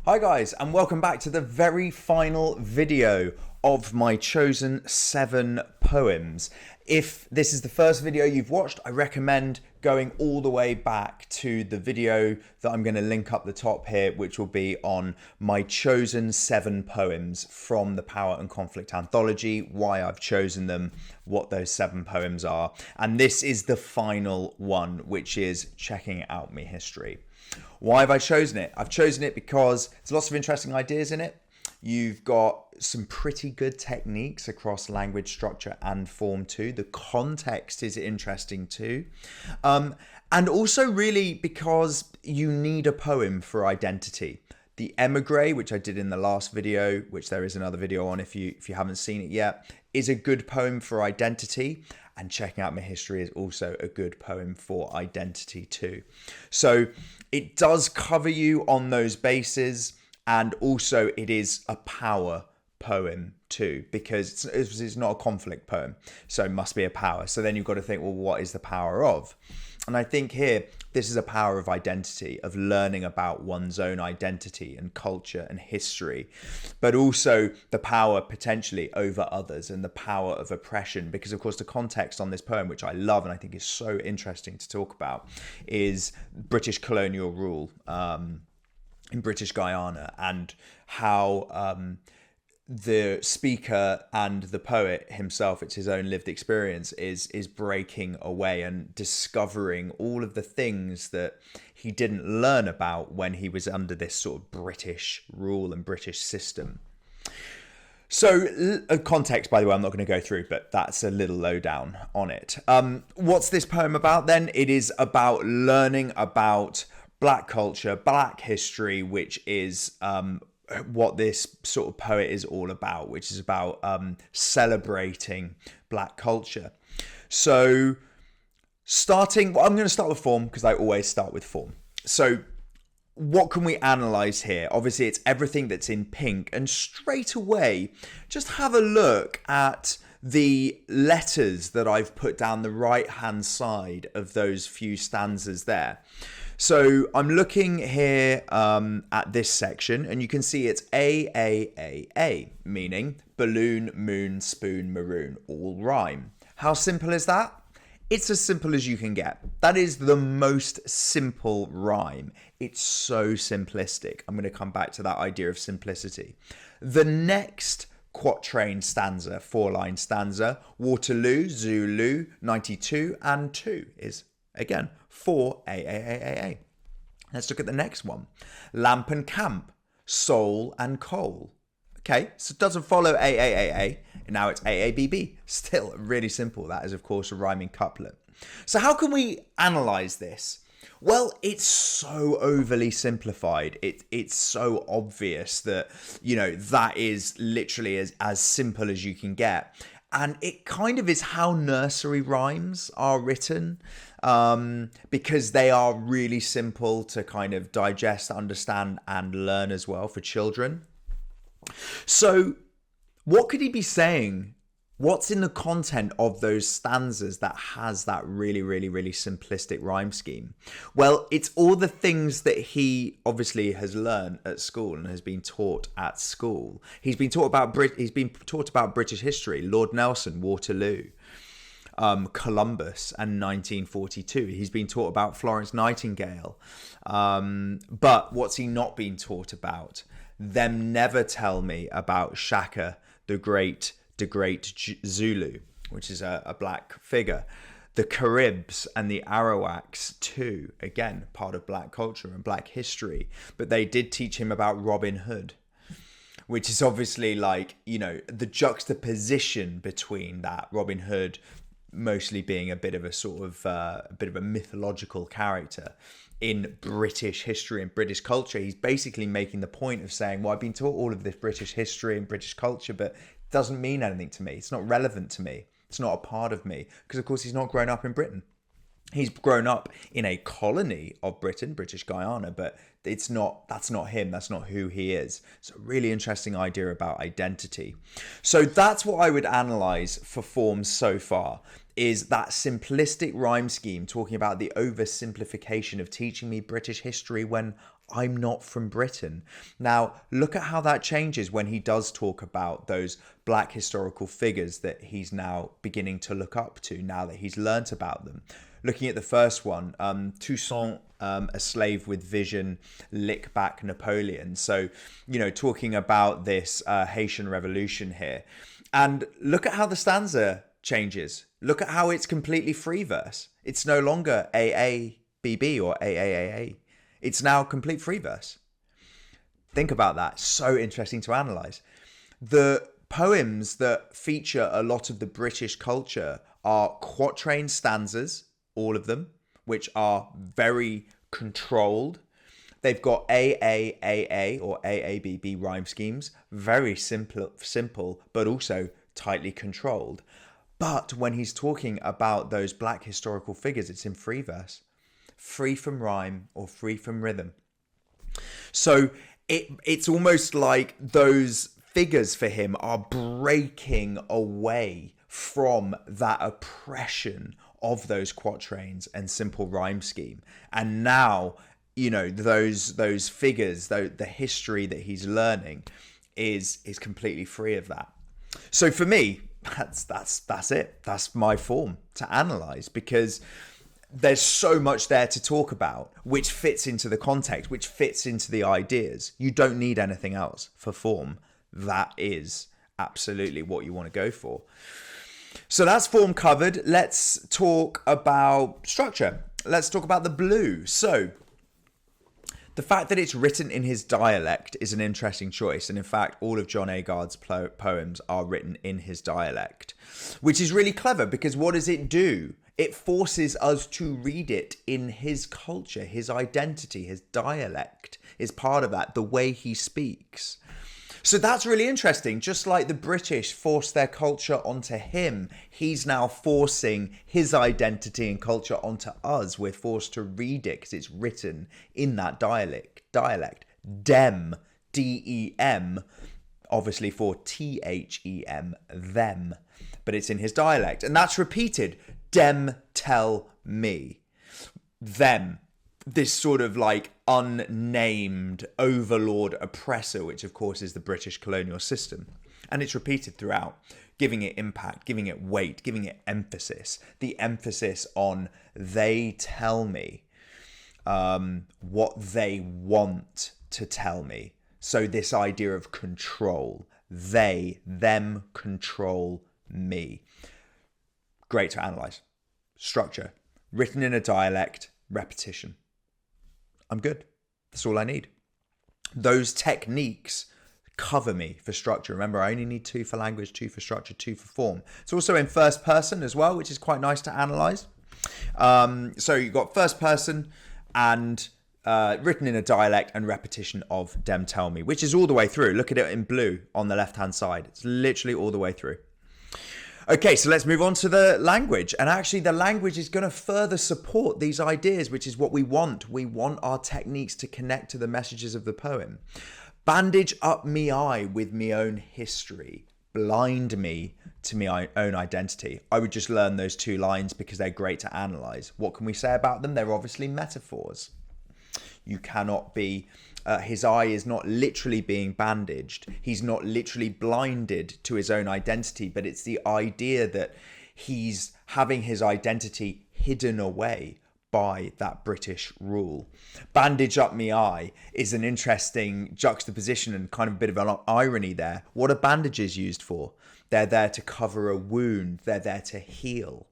Hi guys, and welcome back to the very final video of my chosen 7 poems. If this is the first video you've watched, I recommend going all the way back to the video that I'm going to link up the top here, which will be on my chosen 7 poems from the Power and Conflict anthology, why I've chosen them, what those 7 poems are. And this is the final one, which is Checking Out Me History. Why have I chosen it? I've chosen it because there's lots of interesting ideas in it. You've got some pretty good techniques across language structure and form too. The context is interesting too. And also really because you need a poem for identity. The Emigre, which I did in the last video, which there is another video on if you haven't seen it yet, is a good poem for identity. And Checking Out My History is also a good poem for identity too. So it does cover you on those bases, and also it is a power poem too, because it's not a conflict poem, so it must be a power. So then you've got to think, well, what is the power of? And I think here, this is a power of identity, of learning about one's own identity and culture and history, but also the power potentially over others and the power of oppression. Because of course, the context on this poem, which I love and I think is so interesting to talk about, is British colonial rule in British Guyana, and how the speaker and the poet himself, it's his own lived experience, is breaking away and discovering all of the things that he didn't learn about when he was under this sort of British rule and British system. So context, by the way, I'm not going to go through, but that's a little lowdown on it. What's this poem about then? It is about learning about Black culture, Black history, which is what this sort of poet is all about, which is about celebrating Black culture. So I'm going to start with form because I always start with form. So what can we analyze here? Obviously, it's everything that's in pink, and straight away, just have a look at the letters that I've put down the right-hand side of those few stanzas there. So I'm looking here at this section, and you can see it's A, meaning balloon, moon, spoon, maroon, all rhyme. How simple is that? It's as simple as you can get. That is the most simple rhyme. It's so simplistic. I'm going to come back to that idea of simplicity. The next quatrain stanza, 4-line stanza, Waterloo, Zulu, 92 and 2 is again 4 A. Let's look at the next one. Lamp and camp, soul and coal. Okay, so it doesn't follow A. And now it's AABB. Still really simple. That is, of course, a rhyming couplet. So how can we analyze this? Well, it's so overly simplified. It's so obvious that, that is literally as simple as you can get. And it kind of is how nursery rhymes are written, because they are really simple to kind of digest, understand, and learn as well for children. So what could he be saying? What's in the content of those stanzas that has that really, really, really simplistic rhyme scheme? Well, it's all the things that he obviously has learned at school and has been taught at school. He's been taught about British history, Lord Nelson, Waterloo, Columbus, and 1942. He's been taught about Florence Nightingale. But what's he not been taught about? Them never tell me about Shaka, the great Zulu, which is a Black figure. The Caribs and the Arawaks too, again, part of Black culture and Black history. But they did teach him about Robin Hood, which is obviously the juxtaposition between that Robin Hood mostly being a bit of a mythological character in British history and British culture. He's basically making the point of saying, well, I've been taught all of this British history and British culture, but it doesn't mean anything to me. It's not relevant to me. It's not a part of me, because of course he's not grown up in Britain. He's grown up in a colony of Britain, British Guyana, but that's not him. That's not who he is. It's a really interesting idea about identity. So that's what I would analyze for forms so far. is that simplistic rhyme scheme talking about the oversimplification of teaching me British history when I'm not from Britain. Now, look at how that changes when he does talk about those black historical figures that he's now beginning to look up to now that he's learnt about them. Looking at the first one, Toussaint, a slave with vision, lick back Napoleon. So, talking about this Haitian revolution here. And look at how the stanza changes. Look at how it's completely free verse. It's no longer AABB or AAAA. It's now complete free verse. Think about that. So interesting to analyze. The poems that feature a lot of the British culture are quatrain stanzas, all of them, which are very controlled. They've got AAAA or AABB rhyme schemes, very simple, but also tightly controlled. But when he's talking about those black historical figures, it's in free verse, free from rhyme or free from rhythm. So it's almost like those figures for him are breaking away from that oppression of those quatrains and simple rhyme scheme. And now, those figures, the history that he's learning is completely free of that. So for me, that's it. That's my form to analyze, because there's so much there to talk about, which fits into the context, which fits into the ideas. You don't need anything else for form. That is absolutely what you want to go for. So that's form covered. Let's talk about structure. Let's talk about the blue. So the fact that it's written in his dialect is an interesting choice. And in fact, all of John Agard's poems are written in his dialect, which is really clever, because what does it do? It forces us to read it in his culture, his identity, his dialect is part of that, the way he speaks. So that's really interesting. Just like the British forced their culture onto him, he's now forcing his identity and culture onto us. We're forced to read it because it's written in that dialect. Dem, D-E-M, obviously for T-H-E-M, them. But it's in his dialect. And that's repeated. Dem tell me. Them. This sort of like unnamed overlord oppressor, which of course is the British colonial system. And it's repeated throughout, giving it impact, giving it weight, giving it emphasis. The emphasis on they tell me what they want to tell me. So this idea of control, them control me. Great to analyze. Structure, written in a dialect, repetition. I'm good. That's all I need. Those techniques cover me for structure. Remember, I only need 2 for language, 2 for structure, 2 for form. It's also in first person as well, which is quite nice to analyze. So you've got first person and written in a dialect and repetition of dem tell me, which is all the way through. Look at it in blue on the left-hand side. It's literally all the way through. Okay, so let's move on to the language. And actually the language is going to further support these ideas, which is what we want. We want our techniques to connect to the messages of the poem. Bandage up me eye with me own history. Blind me to my own identity. I would just learn those 2 lines because they're great to analyze. What can we say about them? They're obviously metaphors. You cannot be... his eye is not literally being bandaged. He's not literally blinded to his own identity, but it's the idea that he's having his identity hidden away by that British rule. Bandage up me eye is an interesting juxtaposition and kind of a bit of an irony there. What are bandages used for? They're there to cover a wound. They're there to heal.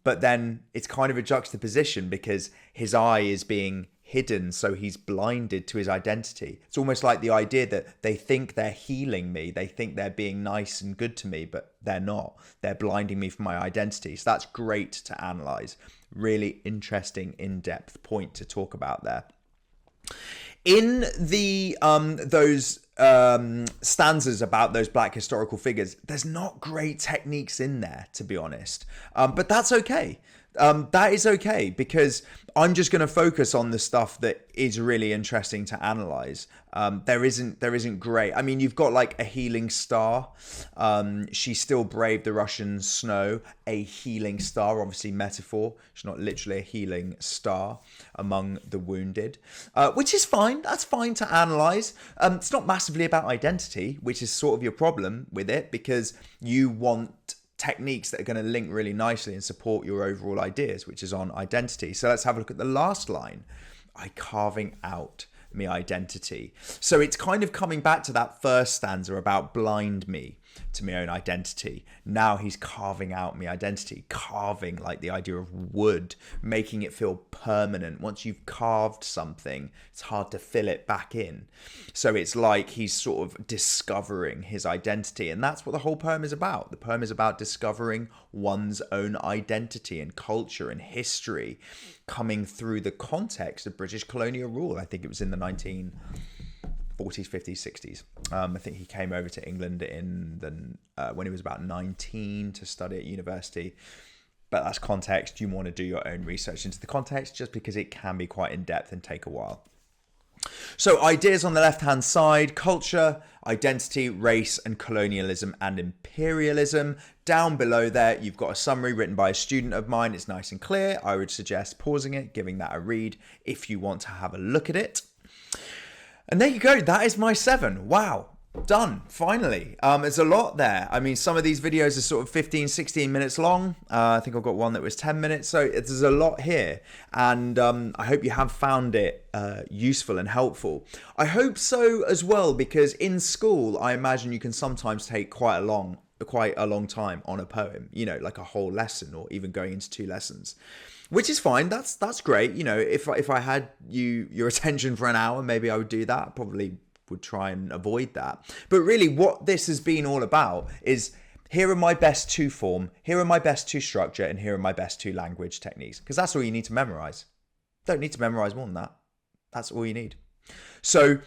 But then it's kind of a juxtaposition because his eye is being hidden, so he's blinded to his identity. It's almost like the idea that they think they're healing me, they think they're being nice and good to me, but they're not. They're blinding me from my identity. So that's great to analyze. Really interesting, in-depth point to talk about there. In the those stanzas about those black historical figures, there's not great techniques in there, to be honest. But that's okay. that is okay, because I'm just going to focus on the stuff that is really interesting to analyze. There isn't great. I mean, you've got like a healing star. She still braved the Russian snow. A healing star, obviously metaphor. She's not literally a healing star among the wounded, which is fine. That's fine to analyze. It's not massively about identity, which is sort of your problem with it, because you want techniques that are going to link really nicely and support your overall ideas, which is on identity. So let's have a look at the last line. I carving out me identity. So it's kind of coming back to that first stanza about blind me to my own identity. Now he's carving out me identity, carving like the idea of wood, making it feel permanent. Once you've carved something, it's hard to fill it back in. So it's like he's sort of discovering his identity, and that's what the whole poem is about. The poem is about discovering one's own identity and culture and history, coming through the context of British colonial rule. I think it was in the 1940s, 50s, 60s. I think he came over to England when he was about 19 to study at university. But that's context. You want to do your own research into the context, just because it can be quite in-depth and take a while. So ideas on the left-hand side: culture, identity, race, and colonialism and imperialism. Down below there, you've got a summary written by a student of mine. It's nice and clear. I would suggest pausing it, giving that a read if you want to have a look at it. And there you go. That is my 7. Wow. Done. Finally. There's a lot there. I mean, some of these videos are sort of 15, 16 minutes long. I think I've got one that was 10 minutes. So there's a lot here. And I hope you have found it useful and helpful. I hope so as well, because in school, I imagine you can sometimes take quite a long time on a poem, you know, like a whole lesson, or even going into 2 lessons. Which is fine. That's great. You know, if I had your attention for an hour, maybe I would do that. I probably would try and avoid that. But really, what this has been all about is, here are my best 2 form, here are my best 2 structure, and here are my best 2 language techniques. Because that's all you need to memorize. Don't need to memorize more than that. That's all you need. So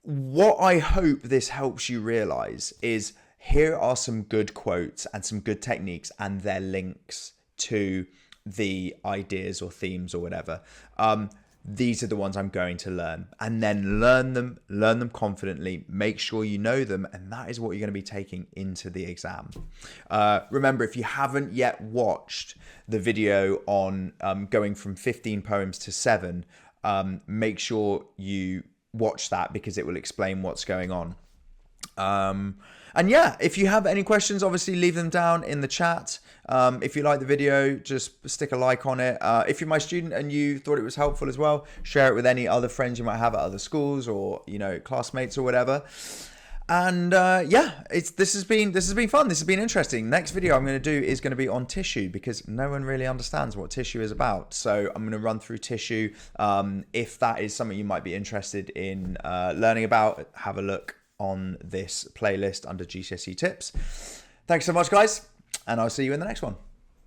what I hope this helps you realize is, here are some good quotes and some good techniques and their links to the ideas or themes or whatever. These are the ones I'm going to learn, and then learn them confidently, make sure you know them, and that is what you're going to be taking into the exam. Remember, if you haven't yet watched the video on going from 15 poems to 7, make sure you watch that, because it will explain what's going on. And yeah, if you have any questions, obviously leave them down in the chat. If you like the video, just stick a like on it. If you're my student and you thought it was helpful as well, share it with any other friends you might have at other schools, or, you know, classmates or whatever. And yeah, this has been fun. This has been interesting. Next video I'm going to do is going to be on tissue, because no one really understands what tissue is about. So I'm going to run through tissue. If that is something you might be interested in learning about, have a look on this playlist under GCSE tips. Thanks so much, guys, and I'll see you in the next one.